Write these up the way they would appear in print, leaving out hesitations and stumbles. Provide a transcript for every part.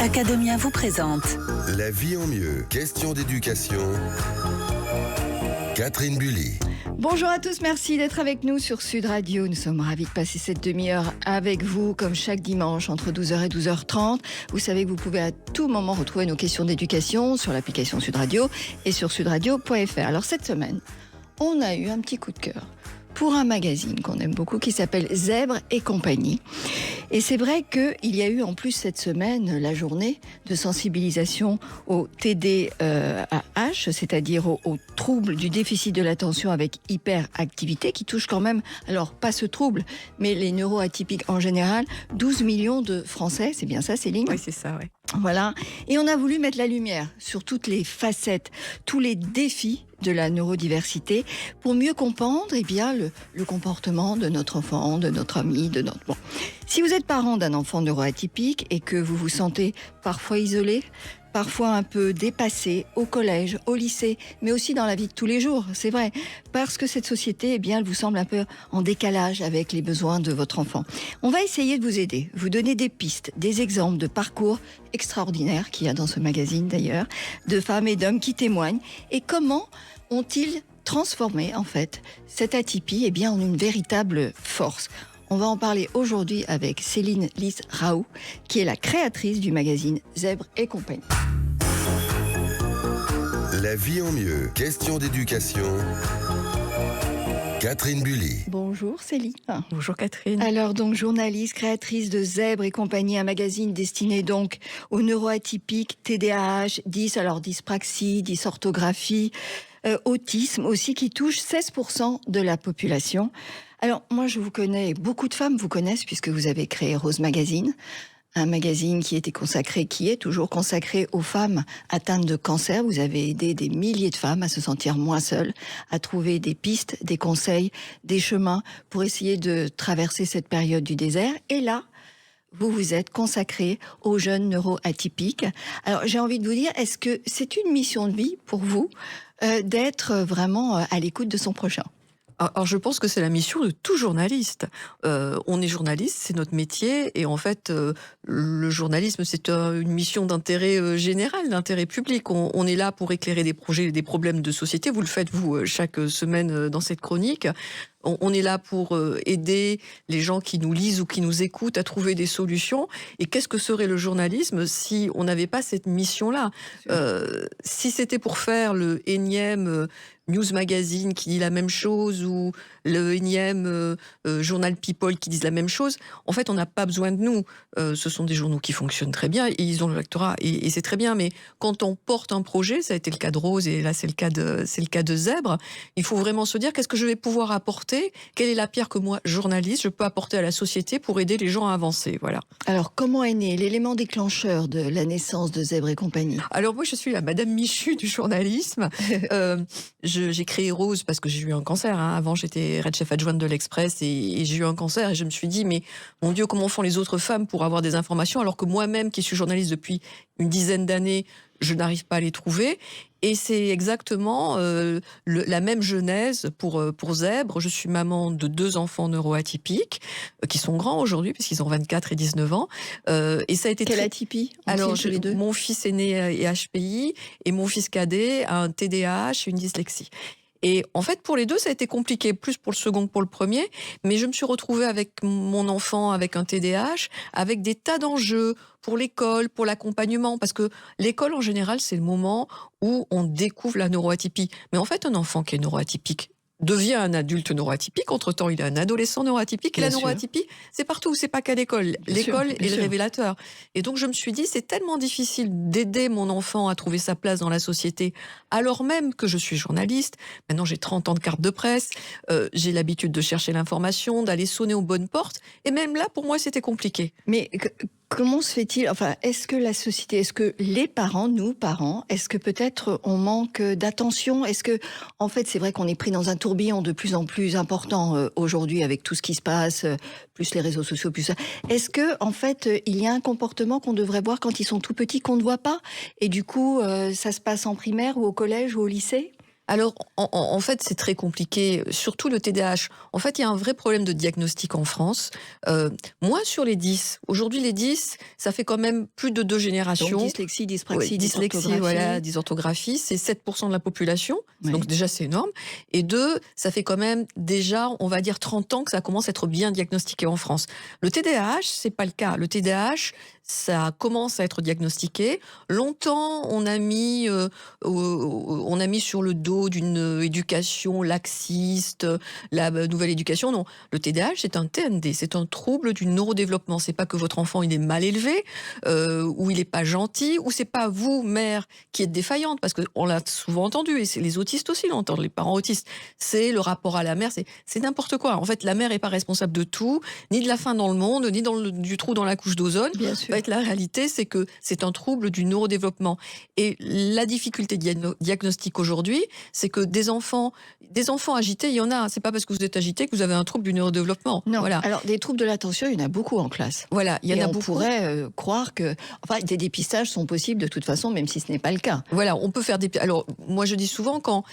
Academia vous présente La vie en mieux, question d'éducation. Catherine Bully. Bonjour à tous, merci d'être avec nous sur Sud Radio. Nous sommes ravis de passer cette demi-heure avec vous, comme chaque dimanche, entre 12h et 12h30. Vous savez que vous pouvez à tout moment retrouver nos questions d'éducation sur l'application Sud Radio et sur sudradio.fr. Alors cette semaine, on a eu un petit coup de cœur pour un magazine qu'on aime beaucoup qui s'appelle Zèbre et compagnie. Et c'est vrai qu'il y a eu en plus cette semaine la journée de sensibilisation au TDAH, c'est-à-dire aux troubles du déficit de l'attention avec hyperactivité, qui touche quand même, alors pas ce trouble, mais les neuroatypiques en général, 12 millions de Français, c'est bien ça Céline ? Oui, c'est ça, oui. Voilà, et on a voulu mettre la lumière sur toutes les facettes, tous les défis de la neurodiversité pour mieux comprendre le comportement de notre enfant, de notre ami, de notre... Bon. Si vous êtes parent d'un enfant neuroatypique et que vous vous sentez parfois isolé, parfois un peu dépassé au collège, au lycée, mais aussi dans la vie de tous les jours, c'est vrai, parce que cette société, elle vous semble un peu en décalage avec les besoins de votre enfant. On va essayer de vous aider, vous donner des pistes, des exemples de parcours extraordinaires qu'il y a dans ce magazine d'ailleurs, de femmes et d'hommes qui témoignent, et comment ont-ils transformé en fait cette atypie en une véritable force. On va en parler aujourd'hui avec Céline Lys Raoult, qui est la créatrice du magazine Zèbre et compagnie. La vie en mieux, question d'éducation. Catherine Bully. Bonjour Céline. Bonjour Catherine. Alors donc journaliste, créatrice de Zèbre et compagnie, un magazine destiné donc aux neuroatypiques, TDAH, dyspraxie, dysorthographie, autisme aussi, qui touche 16% de la population. Alors, moi, je vous connais, beaucoup de femmes vous connaissent puisque vous avez créé Rose Magazine, un magazine qui est toujours consacré aux femmes atteintes de cancer. Vous avez aidé des milliers de femmes à se sentir moins seules, à trouver des pistes, des conseils, des chemins pour essayer de traverser cette période du désert. Et là, vous vous êtes consacré aux jeunes neuroatypiques. Alors, j'ai envie de vous dire, est-ce que c'est une mission de vie pour vous d'être vraiment à l'écoute de son prochain ? Alors je pense que c'est la mission de tout journaliste. On est journaliste, c'est notre métier, et en fait, le journalisme, c'est une mission d'intérêt général, d'intérêt public. On est là pour éclairer des projets, des problèmes de société. Vous le faites, vous, chaque semaine dans cette chronique. On est là pour aider les gens qui nous lisent ou qui nous écoutent à trouver des solutions. Et qu'est-ce que serait le journalisme si on n'avait pas cette mission-là ? Si c'était pour faire le énième news magazine qui dit la même chose, ou le énième journal People qui dit la même chose, en fait, on n'a pas besoin de nous. Ce sont des journaux qui fonctionnent très bien, et ils ont le lectorat, et c'est très bien. Mais quand on porte un projet, ça a été le cas de Rose, et là c'est le cas de Zèbre, il faut vraiment se dire qu'est-ce que je vais pouvoir apporter, quelle est la pierre que moi, journaliste, je peux apporter à la société pour aider les gens à avancer. Voilà. Alors, comment est né l'élément déclencheur de la naissance de Zèbre et compagnie ? Alors moi, je suis la Madame Michu du journalisme. J'ai créé Rose parce que j'ai eu un cancer. Avant, j'étais Red Chef adjointe de l'Express, et j'ai eu un cancer, et je me suis dit, mais mon Dieu, comment font les autres femmes pour avoir des informations, alors que moi-même, qui suis journaliste depuis une dizaine d'années, je n'arrive pas à les trouver. Et c'est exactement la même genèse pour Zèbre. Je suis maman de 2 enfants neuroatypiques qui sont grands aujourd'hui puisqu'ils ont 24 et 19 ans. Et ça a été quelle atypie alors les deux ? Mon fils aîné est HPI et mon fils cadet a un TDAH et une dyslexie. Et en fait, pour les deux, ça a été compliqué, plus pour le second que pour le premier. Mais je me suis retrouvée avec mon enfant avec un TDAH, avec des tas d'enjeux pour l'école, pour l'accompagnement. Parce que l'école, en général, c'est le moment où on découvre la neuroatypie. Mais en fait, un enfant qui est neuroatypique devient un adulte neuroatypique. Entre-temps, il est un adolescent neuroatypique. Et la neuroatypie, c'est partout, c'est pas qu'à l'école. L'école est le révélateur. Et donc, je me suis dit, c'est tellement difficile d'aider mon enfant à trouver sa place dans la société, alors même que je suis journaliste. Maintenant, j'ai 30 ans de carte de presse. J'ai l'habitude de chercher l'information, d'aller sonner aux bonnes portes. Et même là, pour moi, c'était compliqué. Mais comment se fait-il, est-ce que la société, est-ce que les parents, nous, parents, est-ce que peut-être on manque d'attention ? Est-ce que, en fait, c'est vrai qu'on est pris dans un tourbillon de plus en plus important aujourd'hui avec tout ce qui se passe, plus les réseaux sociaux, plus ça. Est-ce que, en fait, il y a un comportement qu'on devrait voir quand ils sont tout petits qu'on ne voit pas ? Et du coup, ça se passe en primaire ou au collège ou au lycée ? Alors, en fait, c'est très compliqué, surtout le TDAH. En fait, il y a un vrai problème de diagnostic en France. Moins sur les 10. Aujourd'hui, les 10, ça fait quand même plus de 2 générations. Donc dyslexie, dyspraxie, Ouais, dyslexie, voilà, dysorthographie, c'est 7% de la population. Oui. Donc déjà, c'est énorme. Et 2, ça fait quand même déjà, on va dire, 30 ans que ça commence à être bien diagnostiqué en France. Le TDAH, c'est pas le cas. Le TDAH, ça commence à être diagnostiqué. Longtemps, on a mis sur le dos d'une éducation laxiste, la nouvelle éducation. Non, le TDAH, c'est un TND, c'est un trouble du neurodéveloppement. C'est pas que votre enfant il est mal élevé, ou il est pas gentil, ou c'est pas vous, mère, qui êtes défaillante, parce qu'on l'a souvent entendu, et c'est les autistes aussi l'entendent, les parents autistes. C'est le rapport à la mère, c'est n'importe quoi. En fait, la mère est pas responsable de tout, ni de la faim dans le monde, ni du trou dans la couche d'ozone. Bien sûr. En fait, la réalité, c'est que c'est un trouble du neurodéveloppement. Et la difficulté diagnostique aujourd'hui, c'est que des enfants agités, il y en a. C'est pas parce que vous êtes agité que vous avez un trouble du neurodéveloppement. Non. Voilà. Alors, des troubles de l'attention, il y en a beaucoup en classe. Voilà, il y en a on beaucoup. pourrait croire que, enfin, des dépistages sont possibles de toute façon, même si ce n'est pas le cas. Voilà, on peut faire des. Alors, moi, je dis souvent quand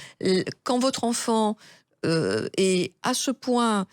votre enfant est à ce point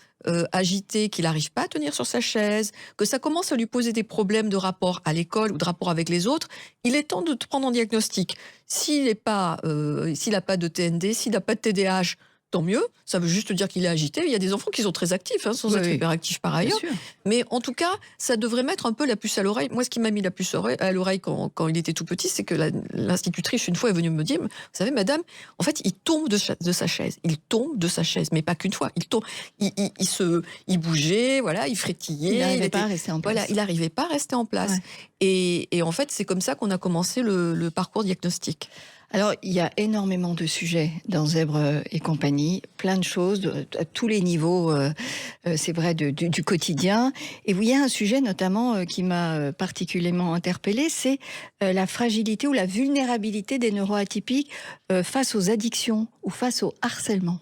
agité qu'il n'arrive pas à tenir sur sa chaise, que ça commence à lui poser des problèmes de rapport à l'école ou de rapport avec les autres, il est temps de te prendre en diagnostic. S'il n'a pas de TND, s'il n'a pas de TDAH, tant mieux. Ça veut juste dire qu'il est agité. Il y a des enfants qui sont très actifs, sans être hyperactifs par ailleurs. Mais en tout cas, ça devrait mettre un peu la puce à l'oreille. Moi, ce qui m'a mis la puce à l'oreille quand il était tout petit, c'est que l'institutrice, une fois, est venue me dire, vous savez, madame, en fait, il tombe de sa chaise. Il tombe de sa chaise, mais pas qu'une fois. Il tombe. Il bougeait, voilà, il frétillait. Il n'arrivait pas à rester en place. Voilà, il n'arrivait pas à rester en place. Ouais. Et en fait, c'est comme ça qu'on a commencé le parcours diagnostique. Alors, il y a énormément de sujets dans Zèbre et compagnie, plein de choses, à tous les niveaux, c'est vrai, du quotidien. Et il y a un sujet notamment qui m'a particulièrement interpellée, c'est la fragilité ou la vulnérabilité des neuroatypiques face aux addictions ou face au harcèlement.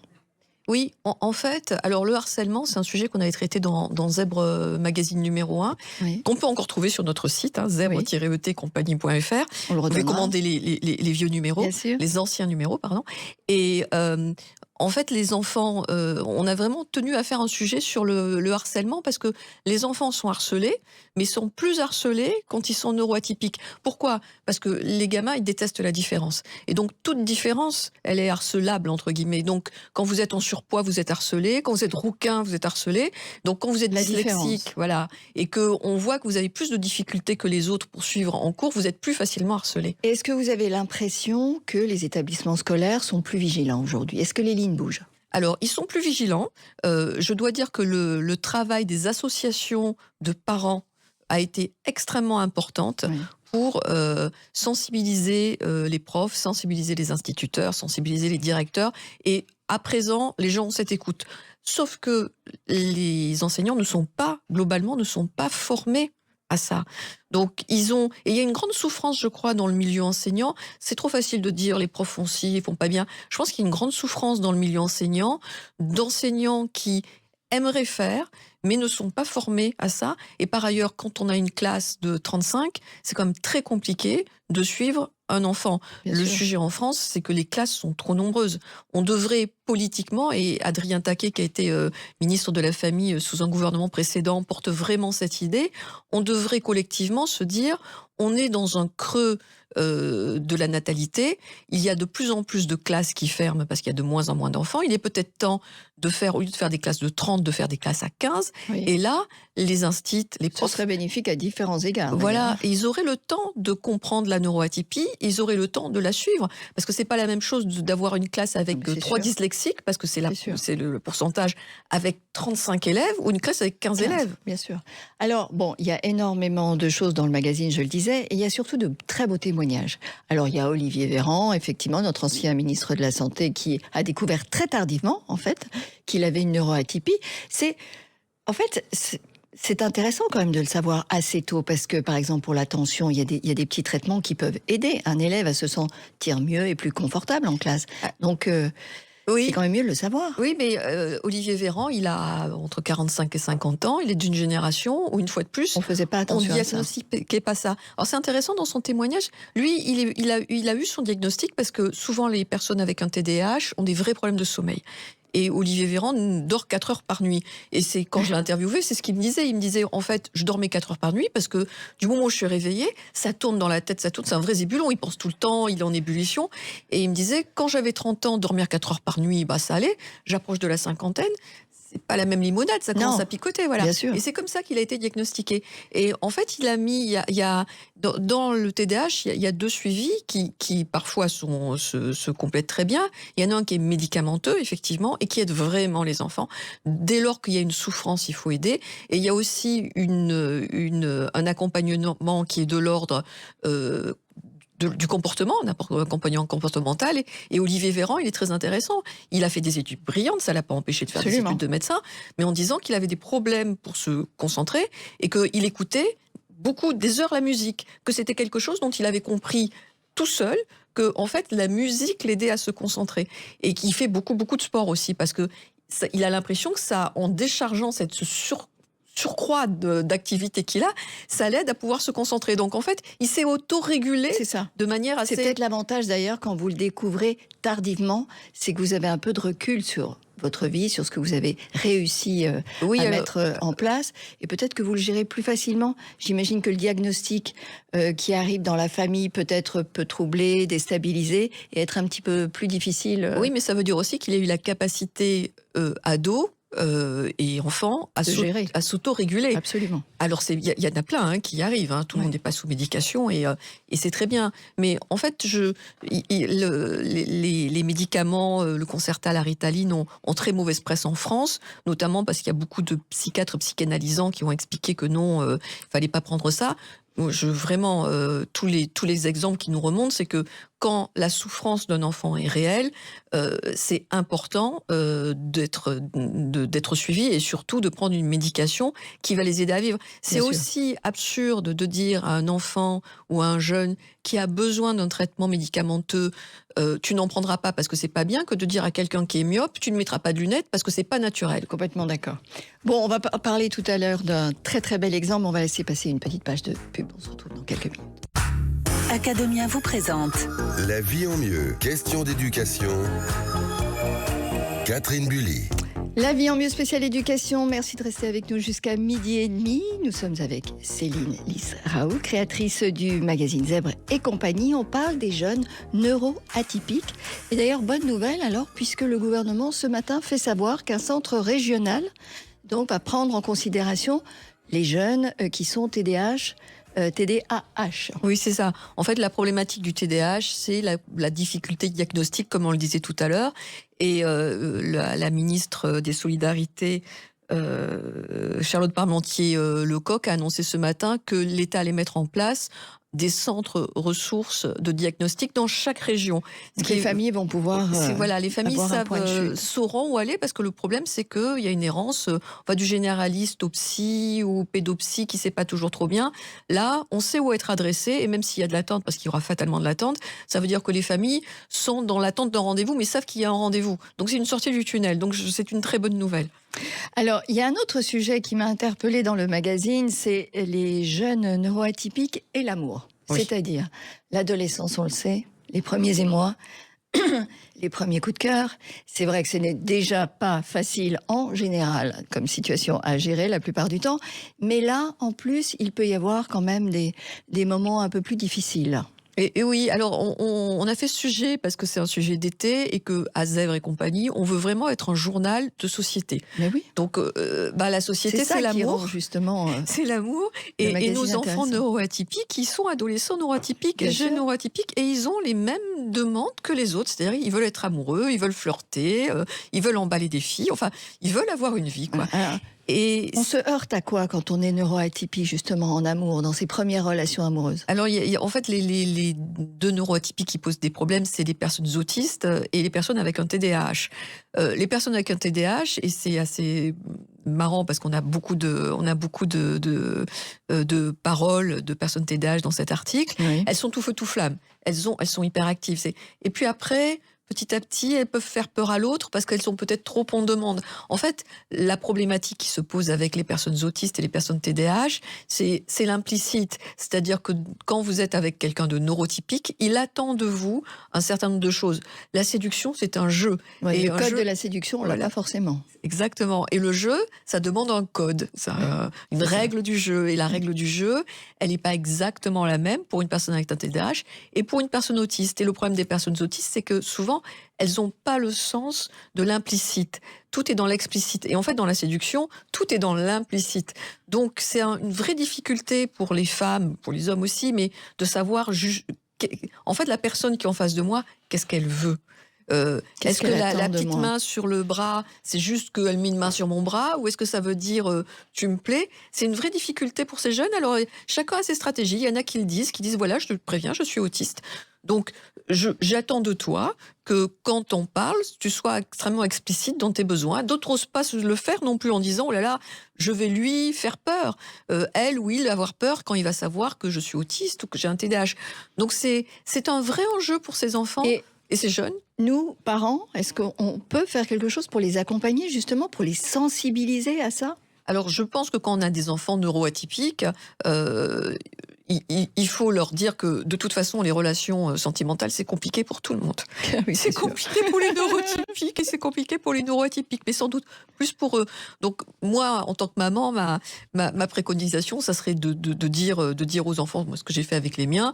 Oui, en fait, alors le harcèlement, c'est un sujet qu'on avait traité dans Zèbre Magazine numéro 1, qu'on peut encore trouver sur notre site, zèbre-et-compagnie.fr. Vous pouvez commander les vieux numéros, les anciens numéros, pardon. Et en fait, les enfants, on a vraiment tenu à faire un sujet sur le harcèlement parce que les enfants sont harcelés, mais sont plus harcelés quand ils sont neuroatypiques. Pourquoi ? Parce que les gamins, ils détestent la différence. Et donc, toute différence, elle est harcelable, entre guillemets. Donc, quand vous êtes en surpoids, vous êtes harcelé. Quand vous êtes rouquin, vous êtes harcelé. Donc, quand vous êtes dyslexique, voilà, et qu'on voit que vous avez plus de difficultés que les autres pour suivre en cours, vous êtes plus facilement harcelé. Est-ce que vous avez l'impression que les établissements scolaires sont plus vigilants aujourd'hui ? Est-ce que les lignes bougent ? Alors, ils sont plus vigilants. Je dois dire que le travail des associations de parents a été extrêmement importante pour sensibiliser les profs, sensibiliser les instituteurs, sensibiliser les directeurs. Et à présent, les gens ont cette écoute. Sauf que les enseignants globalement, ne sont pas formés à ça. Donc, et il y a une grande souffrance, je crois, dans le milieu enseignant. C'est trop facile de dire les profs font ci, ils font pas bien. Je pense qu'il y a une grande souffrance dans le milieu enseignant, d'enseignants qui aimeraient faire, mais ne sont pas formés à ça. Et par ailleurs, quand on a une classe de 35, c'est quand même très compliqué de suivre un enfant. Le sujet en France, c'est que les classes sont trop nombreuses. On devrait politiquement, et Adrien Taquet, qui a été ministre de la Famille sous un gouvernement précédent, porte vraiment cette idée, on devrait collectivement se dire, on est dans un creux de la natalité, il y a de plus en plus de classes qui ferment parce qu'il y a de moins en moins d'enfants, il est peut-être temps de faire, au lieu de faire des classes de 30, de faire des classes à 15, et là, les instits, les profs... Ce serait bénéfique à différents égards. Voilà, et ils auraient le temps de comprendre la neuroatypie, ils auraient le temps de la suivre, parce que c'est pas la même chose d'avoir une classe avec 3 dyslexiques, parce que c'est le pourcentage, avec 35 élèves, ou une classe avec 15 élèves. Bien sûr. Alors, bon, il y a énormément de choses dans le magazine, je le disais, et il y a surtout de très beaux témoignages. Alors, il y a Olivier Véran, effectivement, notre ancien ministre de la Santé, qui a découvert très tardivement, en fait, qu'il avait une neuroatypie. C'est intéressant quand même de le savoir assez tôt, parce que, par exemple, pour l'attention, il y a des petits traitements qui peuvent aider un élève à se sentir mieux et plus confortable en classe. Donc... Oui. C'est quand même mieux de le savoir. Oui, mais Olivier Véran, il a entre 45 et 50 ans. Il est d'une génération où, une fois de plus, On faisait pas on attention à ça. diagnostiquait pas ça. Alors c'est intéressant dans son témoignage. Lui, il a eu son diagnostic parce que souvent les personnes avec un TDAH ont des vrais problèmes de sommeil. Et Olivier Véran dort 4 heures par nuit. Et c'est quand je l'ai interviewé, c'est ce qu'il me disait. Il me disait, en fait, je dormais 4 heures par nuit parce que du moment où je suis réveillée, ça tourne dans la tête, ça tourne. C'est un vrai zébulon. Il pense tout le temps, il est en ébullition. Et il me disait, quand j'avais 30 ans, dormir 4 heures par nuit, bah, ça allait. J'approche de la cinquantaine. C'est pas la même limonade, ça commence Non, à picoter, voilà. bien sûr. Et c'est comme ça qu'il a été diagnostiqué. Et en fait, il a mis, dans le TDAH, il y a 2 suivis qui parfois se complètent très bien. Il y en a un qui est médicamenteux, effectivement, et qui aide vraiment les enfants. Dès lors qu'il y a une souffrance, il faut aider. Et il y a aussi un accompagnement qui est de l'ordre du comportement, un accompagnement comportemental. Et Olivier Véran, il est très intéressant. Il a fait des études brillantes, ça ne l'a pas empêché de faire des études de médecin, mais en disant qu'il avait des problèmes pour se concentrer et qu'il écoutait beaucoup des heures la musique, que c'était quelque chose dont il avait compris tout seul, que en fait la musique l'aidait à se concentrer. Et qu'il fait beaucoup de sport aussi, parce que il a l'impression que ça, en déchargeant cette surcroît d'activité qu'il a, ça l'aide à pouvoir se concentrer. Donc en fait, il s'est auto-régulé de manière assez... C'est peut-être l'avantage d'ailleurs quand vous le découvrez tardivement, c'est que vous avez un peu de recul sur votre vie, sur ce que vous avez réussi à mettre en place, et peut-être que vous le gérez plus facilement. J'imagine que le diagnostic qui arrive dans la famille peut-être peut troubler, déstabiliser, et être un petit peu plus difficile. Oui, mais ça veut dire aussi qu'il a eu la capacité ado et enfant à s'auto-réguler. Absolument. Alors il y en a plein qui y arrivent, tout le monde n'est pas sous médication et c'est très bien. Mais en fait, les médicaments, le Concerta, la Ritaline ont très mauvaise presse en France, notamment parce qu'il y a beaucoup de psychiatres psychanalysants qui ont expliqué que non, il fallait pas prendre ça. Vraiment, tous les exemples qui nous remontent, c'est que quand la souffrance d'un enfant est réelle, c'est important d'être suivi et surtout de prendre une médication qui va les aider à vivre. C'est aussi absurde de dire à un enfant ou à un jeune qui a besoin d'un traitement médicamenteux, tu n'en prendras pas parce que c'est pas bien, que de dire à quelqu'un qui est myope, tu ne mettras pas de lunettes parce que c'est pas naturel. Complètement d'accord. Bon, on va parler tout à l'heure d'un très bel exemple. On va laisser passer une petite page de pub. On se retrouve dans quelques minutes. Academia vous présente La vie en mieux. Question d'éducation. Catherine Bully. La vie en mieux spéciale éducation. Merci de rester avec nous jusqu'à 12h30. Nous sommes avec Céline Lys-Raoult, créatrice du magazine Zèbre et compagnie. On parle des jeunes neuroatypiques. Et d'ailleurs, bonne nouvelle alors, puisque le gouvernement ce matin fait savoir qu'un centre régional donc va prendre en considération les jeunes qui sont TDAH. Oui, c'est ça. En fait, la problématique du TDAH, c'est la difficulté diagnostique, comme on le disait tout à l'heure. Et la ministre des Solidarités, Charlotte Parmentier-Lecocq, a annoncé ce matin que l'État allait mettre en place des centres ressources de diagnostic dans chaque région. Les familles vont pouvoir les familles sauront où aller, parce que le problème, c'est qu'il y a une errance du généraliste au psy ou au pédopsy qui ne sait pas toujours trop bien. Là, on sait où être adressé, et même s'il y a de l'attente, parce qu'il y aura fatalement de l'attente, ça veut dire que les familles sont dans l'attente d'un rendez-vous, mais savent qu'il y a un rendez-vous. Donc c'est une sortie du tunnel. Donc c'est une très bonne nouvelle. Alors, il y a un autre sujet qui m'a interpellée dans le magazine, c'est les jeunes neuroatypiques et l'amour. Oui. C'est-à-dire l'adolescence, on le sait, les premiers émois, les premiers coups de cœur. C'est vrai que ce n'est déjà pas facile en général comme situation à gérer la plupart du temps. Mais là, en plus, il peut y avoir quand même des moments un peu plus difficiles. Et oui, alors on a fait ce sujet parce que c'est un sujet d'été et que à Zèbre et compagnie, on veut vraiment être un journal de société. Mais oui. Donc la société, c'est l'amour, justement. C'est l'amour et nos enfants neuroatypiques, ils sont adolescents neuroatypiques, jeunes neuroatypiques, et ils ont les mêmes demandes que les autres. C'est-à-dire, ils veulent être amoureux, ils veulent flirter, ils veulent emballer des filles. Enfin, ils veulent avoir une vie, quoi. Et on se heurte à quoi quand on est neuroatypique, justement, en amour, dans ses premières relations amoureuses? Alors, en fait, les deux neuroatypiques qui posent des problèmes, c'est les personnes autistes et les personnes avec un TDAH. Les personnes avec un TDAH, et c'est assez marrant parce qu'on a beaucoup de paroles de personnes TDAH dans cet article, oui. Elles sont tout feu tout flamme. Elles sont hyperactives. Et puis après, petit à petit, elles peuvent faire peur à l'autre parce qu'elles sont peut-être trop en demande. En fait, la problématique qui se pose avec les personnes autistes et les personnes TDAH, c'est l'implicite. C'est-à-dire que quand vous êtes avec quelqu'un de neurotypique, il attend de vous un certain nombre de choses. La séduction, c'est un jeu. Ouais, Et le un code jeu- de la séduction, on l'a Voilà. pas forcément. Exactement. Et le jeu, ça demande un code, une c'est ça. règle du jeu. Et la règle du jeu, elle n'est pas exactement la même pour une personne avec un TDAH et pour une personne autiste. Et le problème des personnes autistes, c'est que souvent, elles n'ont pas le sens de l'implicite. Tout est dans l'explicite. Et en fait, dans la séduction, tout est dans l'implicite. Donc, c'est une vraie difficulté pour les femmes, pour les hommes aussi, mais de savoir, en fait, la personne qui est en face de moi, qu'est-ce qu'elle veut. Qu'est-ce Est-ce que qu'elle la attend de petite moi? main sur le bras, c'est juste qu'elle met une main sur mon bras, ou est-ce que ça veut dire tu me plais? C'est une vraie difficulté pour ces jeunes. Alors chacun a ses stratégies. Il y en a qui le disent, qui disent voilà, je te préviens, je suis autiste. Donc j'attends de toi que quand on parle, tu sois extrêmement explicite dans tes besoins. D'autres n'osent pas le faire non plus en disant oh là là, je vais lui faire peur. Elle ou il va avoir peur quand il va savoir que je suis autiste ou que j'ai un TDAH. Donc c'est un vrai enjeu pour ces enfants et ces jeunes. Nous, parents, est-ce qu'on peut faire quelque chose pour les accompagner, justement, pour les sensibiliser à ça? Alors, je pense que quand on a des enfants neuroatypiques, il faut leur dire que, de toute façon, les relations sentimentales, c'est compliqué pour tout le monde. Oui, C'est sûr. compliqué pour les neurotypiques et c'est compliqué pour les neuroatypiques, mais sans doute plus pour eux. Donc, moi, en tant que maman, ma préconisation, ça serait de dire aux enfants, moi, ce que j'ai fait avec les miens,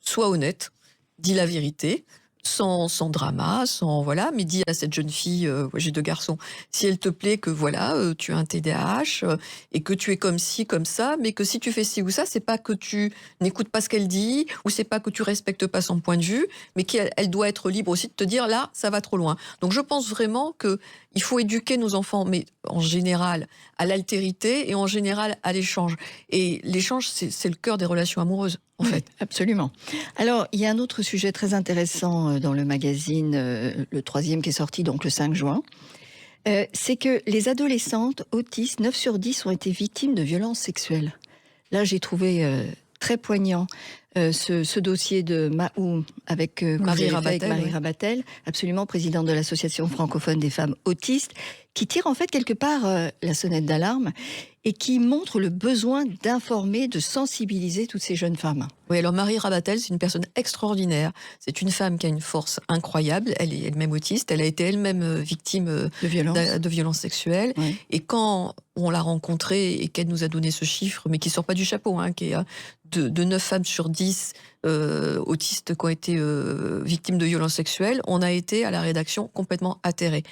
sois honnête, dis la vérité, sans drama, voilà, mais dis à cette jeune fille, j'ai 2 garçons, si elle te plaît que voilà, tu as un TDAH et que tu es comme ci, comme ça, mais que si tu fais ci ou ça, c'est pas que tu n'écoutes pas ce qu'elle dit ou c'est pas que tu respectes pas son point de vue, mais qu'elle doit être libre aussi de te dire là, ça va trop loin. Donc je pense vraiment que il faut éduquer nos enfants, mais en général à l'altérité et en général à l'échange. Et l'échange, c'est le cœur des relations amoureuses, en fait. Absolument. Alors, il y a un autre sujet très intéressant dans le magazine, le 3e qui est sorti donc le 5 juin. C'est que les adolescentes autistes, 9 sur 10, ont été victimes de violences sexuelles. Là, j'ai trouvé très poignant ce dossier de Mahou avec Marie Rabatel, Marie oui. Rabatel, absolument présidente de l'Association francophone des femmes autistes, qui tire en fait quelque part la sonnette d'alarme et qui montre le besoin d'informer, de sensibiliser toutes ces jeunes femmes. Oui, alors Marie Rabatel, c'est une personne extraordinaire. C'est une femme qui a une force incroyable. Elle est elle-même autiste. Elle a été elle-même victime De violence. de violences sexuelles. Oui. Et quand on l'a rencontrée et qu'elle nous a donné ce chiffre, mais qui sort pas du chapeau, hein, qui est de 9 femmes sur 10 autistes qui ont été victimes de violences sexuelles, on a été à la rédaction complètement atterrés.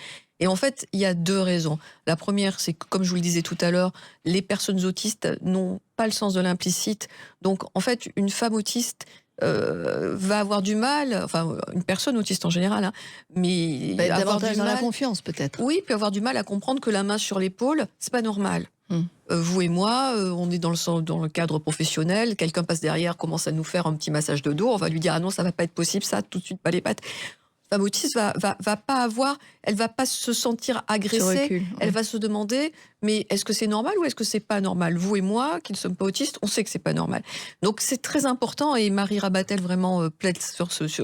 Et en fait, il y a 2 raisons. La première, c'est que, comme je vous le disais tout à l'heure, les personnes autistes n'ont pas le sens de l'implicite. Donc, en fait, une femme autiste va avoir du mal, enfin, une personne autiste en général, hein, mais avoir Davantage du dans la mal. confiance, peut-être. Oui, peut avoir du mal à comprendre que la main sur l'épaule, c'est pas normal. Vous et moi, on est dans le cadre professionnel, quelqu'un passe derrière, commence à nous faire un petit massage de dos, on va lui dire ah non, ça va pas être possible, ça, tout de suite pas les pattes. La femme autiste va pas avoir, elle va pas se sentir Ce agressée, recul, elle ouais. va se demander mais est-ce que c'est normal ou est-ce que c'est pas normal? Vous et moi, qui ne sommes pas autistes, on sait que c'est pas normal. Donc c'est très important et Marie Rabatel vraiment plaide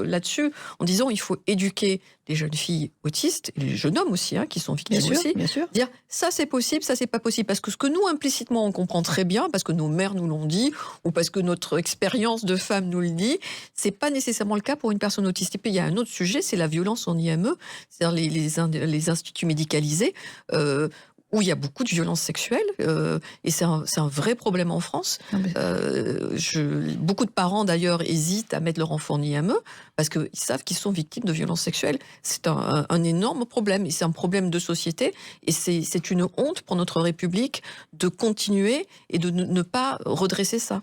là-dessus en disant il faut éduquer les jeunes filles autistes et les jeunes hommes aussi, hein, qui sont victimes aussi. Bien sûr. Dire ça c'est possible, ça c'est pas possible. Parce que ce que nous implicitement on comprend très bien, parce que nos mères nous l'ont dit, ou parce que notre expérience de femme nous le dit, c'est pas nécessairement le cas pour une personne autiste. Et puis il y a un autre sujet, c'est la violence en IME, c'est-à-dire les instituts médicalisés, où il y a beaucoup de violences sexuelles, et c'est un vrai problème en France. Ah ben. Beaucoup de parents d'ailleurs hésitent à mettre leur enfant en IME parce qu'ils savent qu'ils sont victimes de violences sexuelles. C'est un énorme problème et c'est un problème de société et c'est une honte pour notre République de continuer et de ne pas redresser ça.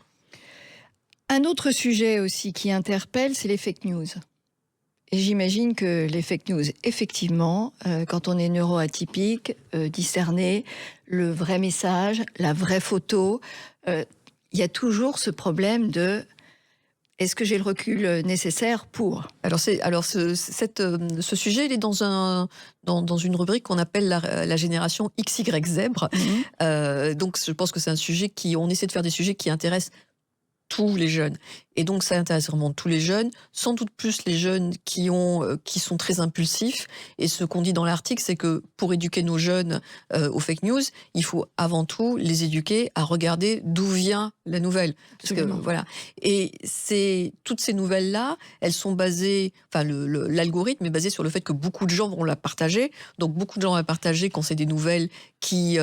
Un autre sujet aussi qui interpelle, c'est les fake news. Et j'imagine que les fake news, effectivement, quand on est neuroatypique, discerner le vrai message, la vraie photo, il y a toujours ce problème de est-ce que j'ai le recul nécessaire pour? Alors ce sujet, il est dans une rubrique qu'on appelle la génération XY zèbre. Donc je pense que c'est un sujet on essaie de faire des sujets qui intéressent tous les jeunes. Et donc, ça intéresse vraiment tous les jeunes, sans doute plus les jeunes qui sont très impulsifs. Et ce qu'on dit dans l'article, c'est que pour éduquer nos jeunes aux fake news, il faut avant tout les éduquer à regarder d'où vient la nouvelle. Parce que, voilà. Et toutes ces nouvelles-là, elles sont basées, enfin, l'algorithme est basé sur le fait que beaucoup de gens vont la partager. Donc, beaucoup de gens vont la partager quand c'est des nouvelles qui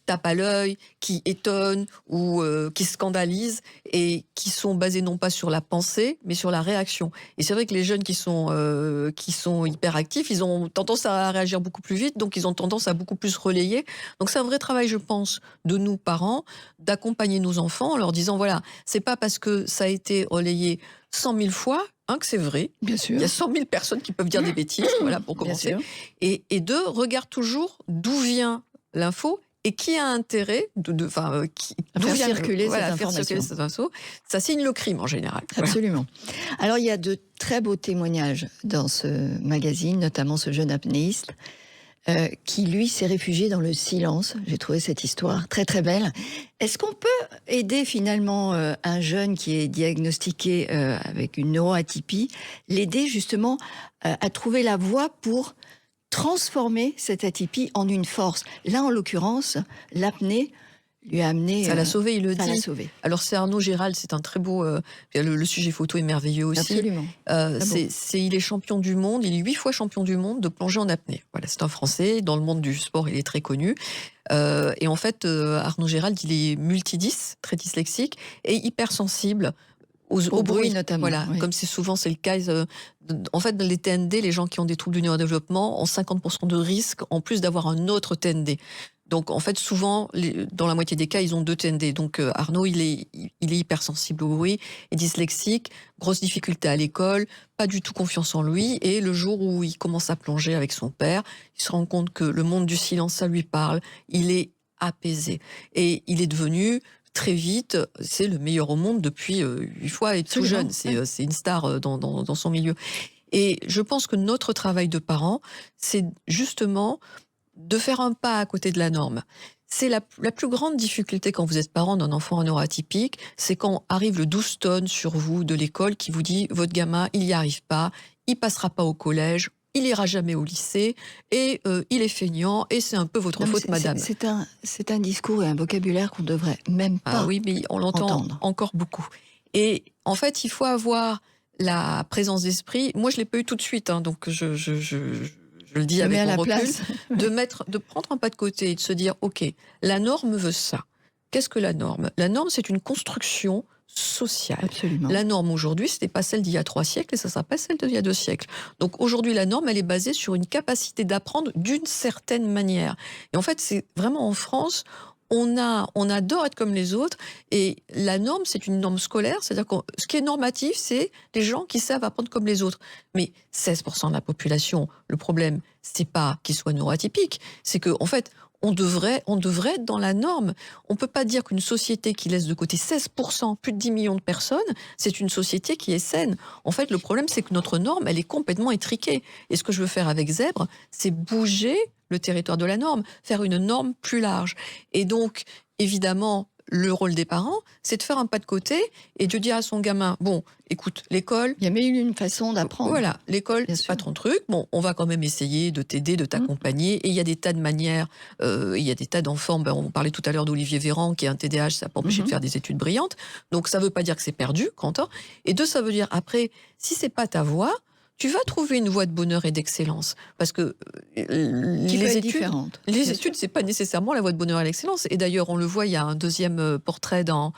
tapent à l'œil, qui étonnent ou qui scandalisent et qui sont basés non pas sur la pensée, mais sur la réaction. Et c'est vrai que les jeunes qui sont hyperactifs, ils ont tendance à réagir beaucoup plus vite, donc ils ont tendance à beaucoup plus relayer. Donc c'est un vrai travail, je pense, de nous, parents, d'accompagner nos enfants en leur disant, voilà, c'est pas parce que ça a été relayé 100 000 fois que c'est vrai. Bien sûr. Il y a 100 000 personnes qui peuvent dire des bêtises, voilà, pour commencer. Et deux, regarde toujours d'où vient l'info et qui a intérêt faire circuler cette info. Ça signe le crime en général. Absolument. Alors il y a de très beaux témoignages dans ce magazine, notamment ce jeune apnéiste qui lui s'est réfugié dans le silence. J'ai trouvé cette histoire très très belle. Est-ce qu'on peut aider finalement un jeune qui est diagnostiqué avec une neuroatypie, l'aider justement à trouver la voie pour transformer cette atypie en une force? Là, en l'occurrence, l'apnée lui a amené... Ça l'a sauvé, il le dit. Ça l'a sauvé. Alors, c'est Arnaud Gérald, c'est un très beau... le sujet photo est merveilleux aussi. Absolument. Il est champion du monde, il est 8 fois champion du monde de plongée en apnée. Voilà, c'est un Français, dans le monde du sport, il est très connu. Et en fait, Arnaud Gérald, il est multidys, très dyslexique, et hypersensible au bruit notamment. Voilà, oui. Comme c'est le cas. En fait, dans les TND, les gens qui ont des troubles du neurodéveloppement ont 50% de risque en plus d'avoir un autre TND. Donc, en fait, souvent, dans la moitié des cas, ils ont 2 TND. Donc, Arnaud, il est hypersensible au bruit, est dyslexique, grosse difficulté à l'école, pas du tout confiance en lui. Et le jour où il commence à plonger avec son père, il se rend compte que le monde du silence, ça lui parle. Il est apaisé. Et il est devenu... très vite, c'est le meilleur au monde depuis 8 fois et tout jeune. C'est une star dans son milieu. Et je pense que notre travail de parents, c'est justement de faire un pas à côté de la norme. C'est la plus grande difficulté quand vous êtes parent d'un enfant neuroatypique, c'est quand arrive le 12 tonnes sur vous de l'école qui vous dit « Votre gamin, il n'y arrive pas, il passera pas au collège, il ira jamais au lycée et il est feignant et c'est un peu votre faute, madame. » C'est un discours et un vocabulaire qu'on devrait même pas entendre. Oui, mais on l'entend encore beaucoup. Et en fait, il faut avoir la présence d'esprit. Moi, je l'ai pas eu tout de suite, donc je le dis avec mon recul, de prendre un pas de côté et de se dire, ok, la norme veut ça. Qu'est-ce que la norme? La norme, c'est une construction sociale. Absolument. La norme aujourd'hui, ce n'est pas celle d'il y a 3 siècles et ça ne sera pas celle d'il y a 2 siècles. Donc aujourd'hui, la norme, elle est basée sur une capacité d'apprendre d'une certaine manière. Et en fait, c'est vraiment en France, on adore être comme les autres et la norme, c'est une norme scolaire, c'est-à-dire que ce qui est normatif, c'est les gens qui savent apprendre comme les autres. Mais 16% de la population, le problème, c'est pas qu'ils soient neuroatypiques, c'est que en fait, on devrait être dans la norme. On ne peut pas dire qu'une société qui laisse de côté 16%, plus de 10 millions de personnes, c'est une société qui est saine. En fait, le problème, c'est que notre norme, elle est complètement étriquée. Et ce que je veux faire avec Zèbre, c'est bouger le territoire de la norme, faire une norme plus large. Et donc, évidemment, le rôle des parents, c'est de faire un pas de côté et de dire à son gamin, bon, écoute, l'école... Il y a mille une façon d'apprendre. Voilà, l'école, c'est pas ton truc. Bon, on va quand même essayer de t'aider, de t'accompagner. Et il y a des tas de manières, il y a des tas d'enfants. On parlait tout à l'heure d'Olivier Véran, qui a un TDAH, ça n'a pas empêché de faire des études brillantes. Donc, ça veut pas dire que c'est perdu, Quentin. Et 2, ça veut dire, après, si c'est pas ta voie, tu vas trouver une voie de bonheur et d'excellence. Parce que les études, c'est pas nécessairement la voie de bonheur et d'excellence. Et d'ailleurs, on le voit, il y a un deuxième portrait dans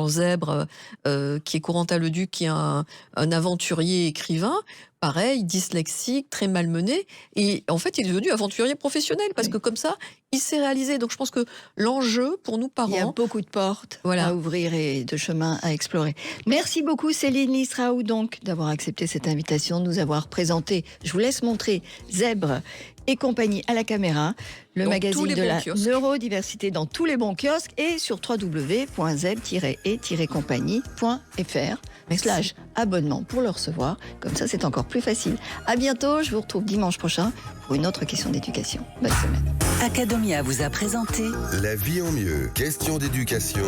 Zèbre, qui est Corentin Leduc, qui est un aventurier écrivain. Pareil, dyslexique, très malmené. Et en fait, il est devenu aventurier professionnel. Parce que comme ça, il s'est réalisé. Donc je pense que l'enjeu pour nous parents... Il y a beaucoup de portes à ouvrir et de chemins à explorer. Merci beaucoup Céline Lisraou donc d'avoir accepté cette invitation, de nous avoir présenté. Je vous laisse montrer Zèbre et compagnie à la caméra, le magazine de la neurodiversité dans tous les bons kiosques et sur www.zeb-et-compagnie.fr/abonnement pour le recevoir. Comme ça, c'est encore plus facile. À bientôt, je vous retrouve dimanche prochain pour une autre question d'éducation. Bonne semaine. Academia vous a présenté La vie en mieux. Question d'éducation.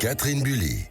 Catherine Bully.